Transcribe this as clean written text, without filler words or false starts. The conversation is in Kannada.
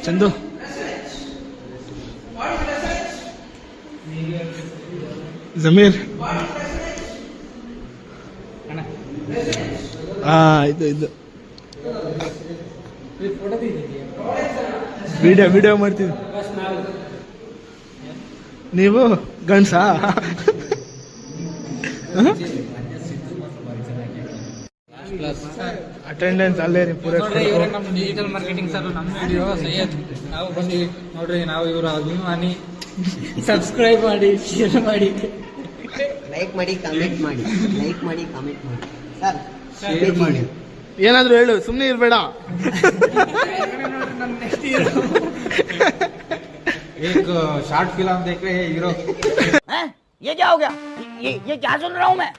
ಚಂದು ಜಮೀರ್ ಇದು ವಿಡಿಯೋ ಮಾಡ್ತೀವಿ. ನೀವು ಗಂಡ್ಸಾ? ಅಟೆಂಡೆನ್ಸ್ ಅಲ್ಲೇ ರೀ ಪೂರ. ನಮ್ಮ ಡಿಜಿಟಲ್ ಮಾರ್ಕೆಟಿಂಗ್ ಸರ್ ನಮ್ಮ ವಿಡಿಯೋ ಸೈಯದ್ ನಾವು ಬಂದು ನೋಡ್ರಿ, ನಾವು ಇವರ ಅಭಿಮಾನಿ. ಸಬ್ಸ್ಕ್ರೈಬ್ ಮಾಡಿ, ಶೇರ್ ಮಾಡಿ, ಲೈಕ್ ಮಾಡಿ, ಕಾಮೆಂಟ್ ಮಾಡಿ, ಲೈಕ್ ಮಾಡಿ, ಕಾಮೆಂಟ್ ಮಾಡಿ ಸರ್, ಶೇರ್ ಮಾಡಿ. ಏನಾದ್ರು ಹೇಳು, ಸುಮ್ಮನೆ ಇರ್ಬೇಡ. एक शॉर्ट फिल्म देख रहे हैं हीरो. ये क्या हो गया? ये क्या सुन रहा हूँ मैं?